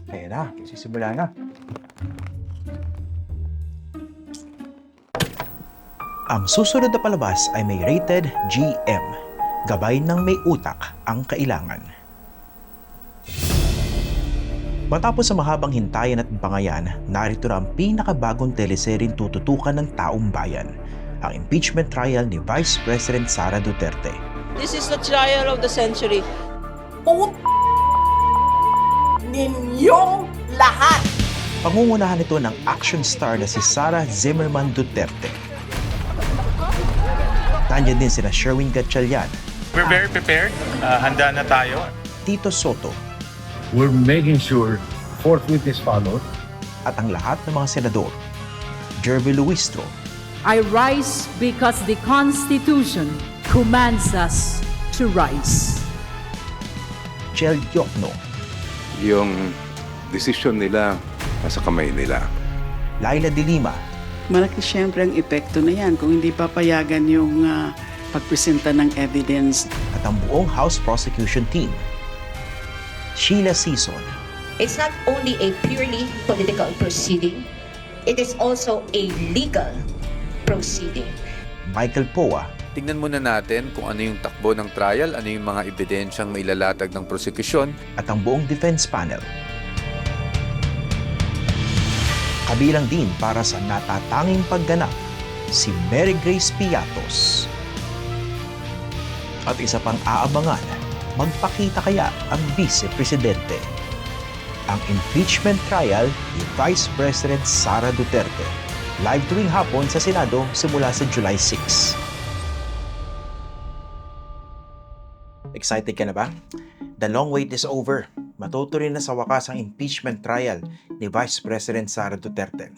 Ayan na, sisimula na. Ang susunod na palabas ay may rated GM. Gabay ng may utak ang kailangan. Matapos sa mahabang hintayan at bangayan, narito na ang pinakabagong teleseryeng tututukan ng taong bayan, ang impeachment trial ni Vice President Sara Duterte. This is the trial of the century. Ninyong lahat. Pangungunahan ito ng action star na si Sara Zimmerman Duterte. Nandiyan din sina Sherwin Gatchalian, We're very prepared. Handa na tayo. Tito Soto, We're making sure forthwith is followed. at ang lahat ng mga senador. Jervy Luistro, I rise because the Constitution commands us to rise. Chel Diokno, Yung desisyon nila nasa kamay nila. Laila de Lima, Malaki siyempre ang epekto na yan kung hindi papayagan yung pagpresenta ng evidence. at ang buong House Prosecution Team. Sheila Sison, It's not only a purely political proceeding, it is also a legal proceeding. Michael Poa, Tingnan muna natin kung ano yung takbo ng trial, ano yung mga ebidensyang mailalatag ng prosekusyon. at ang buong defense panel. Kabilang din para sa natatanging pagganap, si Mary Grace Piatos. At isa pang aabangan, magpakita kaya ang Vice Presidente. Ang impeachment trial ni Vice President Sara Duterte. Live tuwing hapon sa Senado simula sa July 6. Excited ka na ba? The long wait is over. Matutuloy na sa wakas ang impeachment trial ni Vice President Sara Duterte.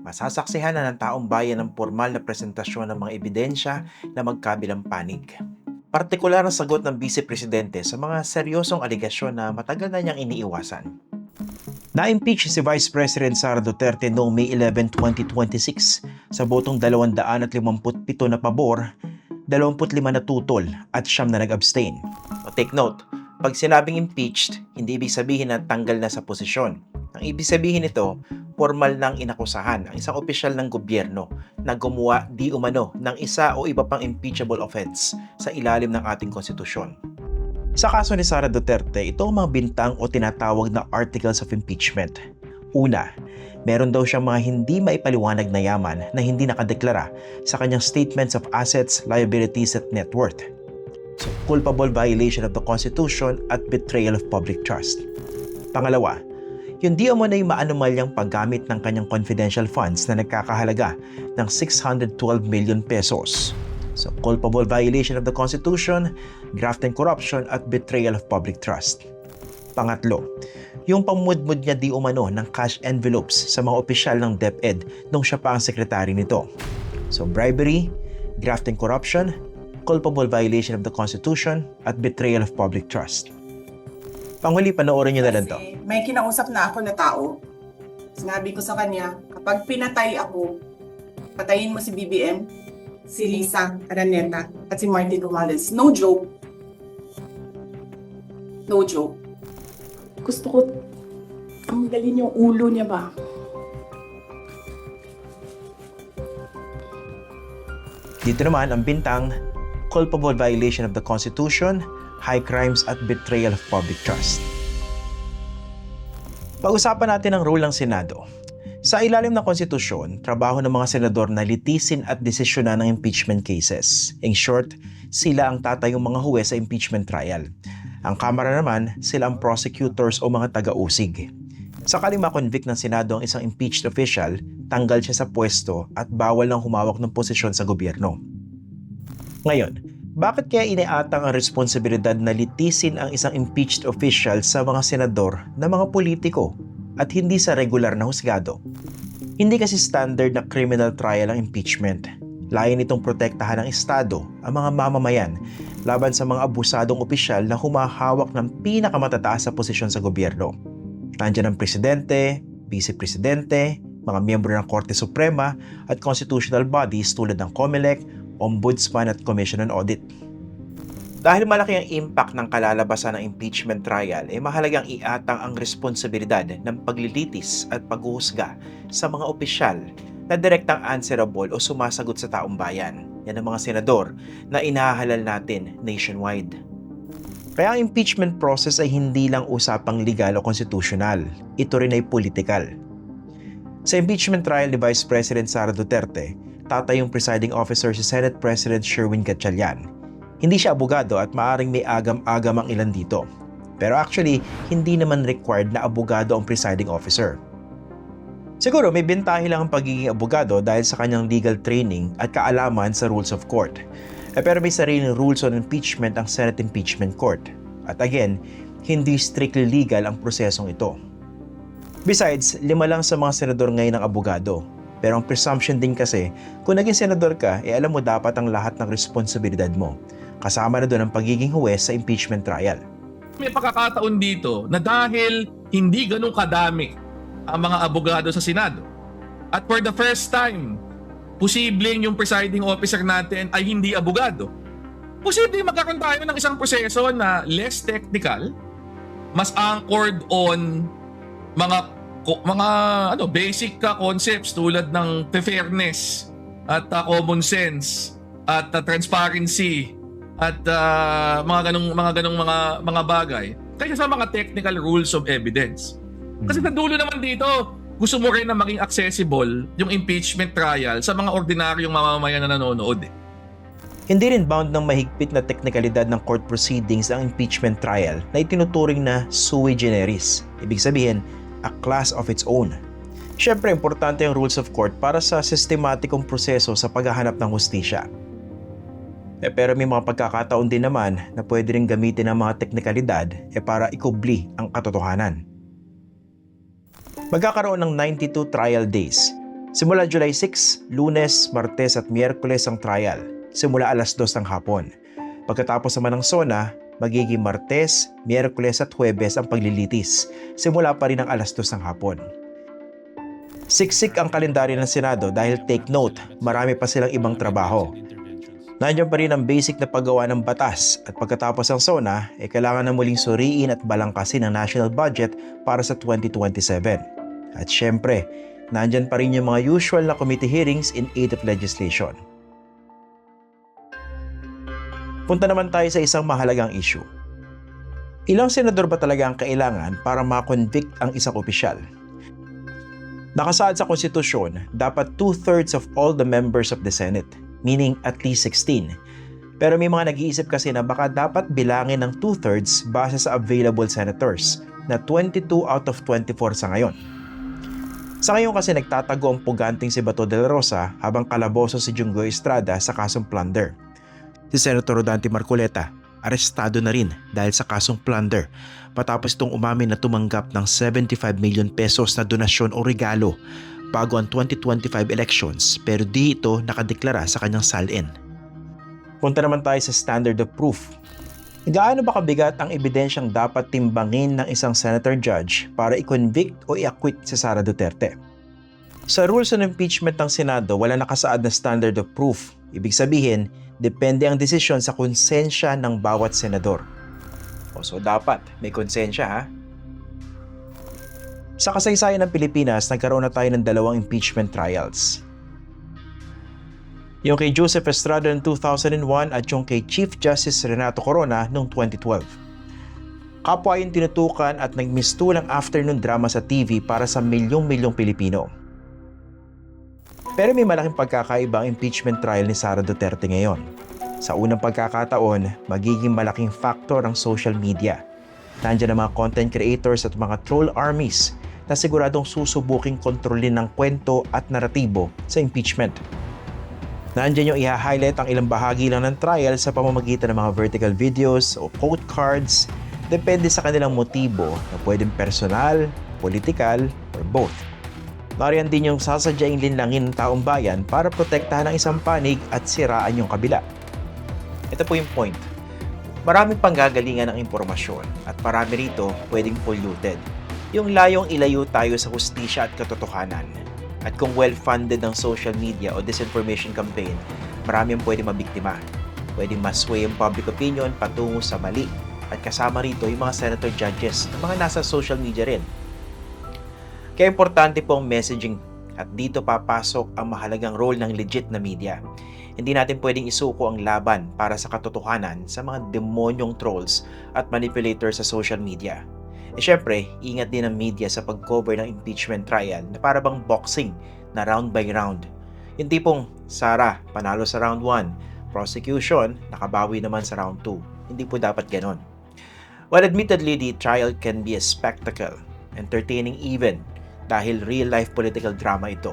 Masasaksihan na ng taong bayan ang formal na presentasyon ng mga ebidensya na magkabilang panig. Partikular ang sagot ng Vice Presidente sa mga seryosong aligasyon na matagal na niyang iniiwasan. Na-impeach si Vice President Sara Duterte noong May 11, 2026 sa botong 257 na pabor, 25 na tutol at 9 na nag-abstain. Take note, pag sinabing impeached, hindi ibig sabihin na tanggal na sa posisyon. Ang ibig sabihin nito, formal nang inakusahan ang isang opisyal ng gobyerno na gumawa di umano ng isa o iba pang impeachable offense sa ilalim ng ating konstitusyon. Sa kaso ni Sara Duterte, ito ang mga bintang o tinatawag na articles of impeachment. Una, meron daw siyang mga hindi maipaliwanag na yaman na hindi nakadeklara sa kanyang statements of assets, liabilities at net worth. So, culpable violation of the Constitution at betrayal of public trust. Pangalawa, yung di umano'y maanumalyang paggamit ng kanyang confidential funds na nagkakahalaga ng 612 million pesos. So, culpable violation of the Constitution, graft and corruption at betrayal of public trust. Pangatlo, yung pamudmud niya di umano ng cash envelopes sa mga opisyal ng DepEd nung siya pa ang sekretary nito. So, bribery, graft and corruption, culpable violation of the Constitution, at betrayal of public trust. Panghuli, panoorin niyo na lang to. Kasi may kinausap na ako na tao. Sinabi ko sa kanya, kapag pinatay ako, patayin mo si BBM, si Lisa Araneta, at si Martin Romales. No joke. No joke. Gusto ko, ang galing yung ulo niya ba? Dito naman ang bintang culpable violation of the Constitution, high crimes at betrayal of public trust. Pag-usapan natin ang role ng Senado. Sa ilalim ng konstitusyon, trabaho ng mga senador na litisin at desisyonan ng impeachment cases. In short, sila ang tatayong mga huwes sa impeachment trial. Ang Kamara naman, sila ang prosecutors o mga taga-usig. Sakaling ma-convict ng Senado ang isang impeached official, tanggal siya sa pwesto at bawal nang humawak ng posisyon sa gobyerno. Ngayon, bakit kaya iniatang ang responsibilidad na litisin ang isang impeached official sa mga senador na mga politiko at hindi sa regular na husgado? Hindi kasi standard na criminal trial ang impeachment. Layan itong protektahan ng Estado ang mga mamamayan laban sa mga abusadong opisyal na humahawak ng pinakamatataas sa posisyon sa gobyerno. Nandiyan ang presidente, vice-presidente, mga miyembro ng Korte Suprema at constitutional bodies tulad ng COMELEC, Ombudsman at Commission on Audit. Dahil malaki ang impact ng kalalabasan ng impeachment trial, mahalagang iatang ang responsibilidad ng paglilitis at paghuhusga sa mga opisyal na direktang answerable o sumasagot sa taong bayan. Yan ang mga senador na inahalal natin nationwide. Kaya ang impeachment process ay hindi lang usapang legal o konstitusyonal. Ito rin ay political. Sa impeachment trial ni Vice President Sara Duterte, tatayong presiding officer si Senate President Sherwin Gatchalian. Hindi siya abogado at maaring may agam-agam ang ilan dito. Pero actually, hindi naman required na abogado ang presiding officer. Siguro may bentahe lang ang pagiging abogado dahil sa kanyang legal training at kaalaman sa rules of court. Pero may sariling rules on impeachment ang Senate Impeachment Court. At again, hindi strictly legal ang prosesong ito. Besides, 5 lang sa mga senador ngayon ang abogado. Pero ang presumption din kasi, kung naging senador ka, alam mo dapat ang lahat ng responsibilidad mo. Kasama na doon ang pagiging huwes sa impeachment trial. May pagkakataon dito na dahil hindi ganun kadami ang mga abogado sa Senado, at for the first time, posibleng yung presiding officer natin ay hindi abogado. Posibleng magkakaroon tayo ng isang proseso na less technical, mas anchored on mga basic concepts tulad ng fairness at common sense at transparency at mga ganong bagay kaysa sa mga technical rules of evidence. Kasi sa dulo naman dito, gusto mo rin na maging accessible yung impeachment trial sa mga ordinaryong mamamayan na nanonood. Hindi rin bound ng mahigpit na teknikalidad ng court proceedings ang impeachment trial na itinuturing na sui generis. Ibig sabihin, a class of its own. Siyempre, importante ang rules of court para sa sistematikong proseso sa paghahanap ng hustisya. Pero may mga pagkakataon din naman na pwede rin gamitin ang mga teknikalidad para ikubli ang katotohanan. Magkakaroon ng 92 trial days. Simula July 6, Lunes, Martes at Miyerkules ang trial, simula alas 2 ng hapon. Pagkatapos naman ng SONA, magiging Martes, Miyerkules at Huwebes ang paglilitis, simula pa rin ng alas 2 ng hapon. Siksik ang kalendaryo ng Senado dahil take note, marami pa silang ibang trabaho. Nandiyan pa rin ang basic na paggawa ng batas at pagkatapos ng SONA, kailangan na muling suriin at balangkasin ang national budget para sa 2027. At syempre, nandiyan pa rin yung mga usual na committee hearings in aid of legislation. Punta naman tayo sa isang mahalagang issue. Ilang senador ba talaga ang kailangan para ma-convict ang isang opisyal? Nakasaad sa konstitusyon, dapat 2/3 of all the members of the Senate, meaning at least 16. Pero may mga nag-iisip kasi na baka dapat bilangin ng 2/3 base sa available senators, na 22 out of 24 sa ngayon. Sa ngayon kasi nagtatago ang puganting si Bato de la Rosa habang kalaboso si Junggoy Estrada sa kasong plunder. Si Senator Rodante Marcoleta, arestado na rin dahil sa kasong plunder matapos itong umamin na tumanggap ng 75 million pesos na donasyon o regalo bago ang 2025 elections pero di ito nakadeklara sa kanyang salin. Punta naman tayo sa standard of proof. Gaano ba kabigat ang ebidensyang dapat timbangin ng isang senator judge para i-convict o i-acquit si Sara Duterte? Sa rules on impeachment ng Senado, wala nakasaad na standard of proof. Ibig sabihin, depende ang desisyon sa konsensya ng bawat senador. So dapat may konsensya ha? Sa kasaysayan ng Pilipinas, nagkaroon na tayo ng 2 impeachment trials. Yung kay Joseph Estrada noong 2001 at yung kay Chief Justice Renato Corona noong 2012. Kapwa yung tinutukan at nagmistulang afternoon drama sa TV para sa milyong-milyong Pilipino. Pero may malaking pagkakaiba ang impeachment trial ni Sara Duterte ngayon. Sa unang pagkakataon, magiging malaking factor ang social media. Nandiyan ang mga content creators at mga troll armies na siguradong susubuking kontrolin ng kwento at naratibo sa impeachment. Nandiyan yung i-highlight ang ilang bahagi lang ng trial sa pamamagitan ng mga vertical videos o quote cards, depende sa kanilang motibo na pwedeng personal, political, or both. Nariyan din yung sasadyaing linlangin ng taong bayan para protektahan ang isang panig at siraan yung kabila. Ito po yung point. Maraming panggagalingan ng impormasyon at marami rito pwedeng polluted. Yung layong ilayo tayo sa hustisya at katotohanan. At kung well-funded ng social media o disinformation campaign, marami ang pwedeng mabiktima. Pwedeng masway yung public opinion patungo sa mali. At kasama rito yung mga senator judges na mga nasa social media rin. Kaya importante po ang messaging at dito papasok ang mahalagang role ng legit na media. Hindi natin pwedeng isuko ang laban para sa katotohanan sa mga demonyong trolls at manipulators sa social media. Syempre, ingat din ang media sa pag-cover ng impeachment trial na para bang boxing na round by round. Yung tipong, Sara, panalo sa round 1, prosecution, nakabawi naman sa round 2. Hindi po dapat ganon. While admittedly, the trial can be a spectacle, entertaining even, dahil real-life political drama ito,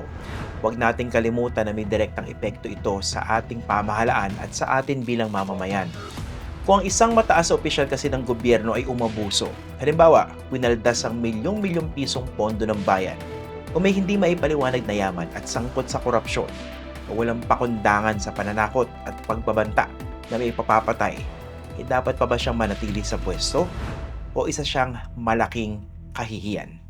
huwag nating kalimutan na may direktang epekto ito sa ating pamahalaan at sa atin bilang mamamayan. Kung ang isang mataas na opisyal kasi ng gobyerno ay umabuso, halimbawa, winaldas ang milyong-milyong pisong pondo ng bayan, o may hindi maipaliwanag na yaman at sangkot sa korupsyon, o walang pakundangan sa pananakot at pagbabanta na may papapatay, dapat pa ba siyang manatili sa pwesto o isa siyang malaking kahihiyan?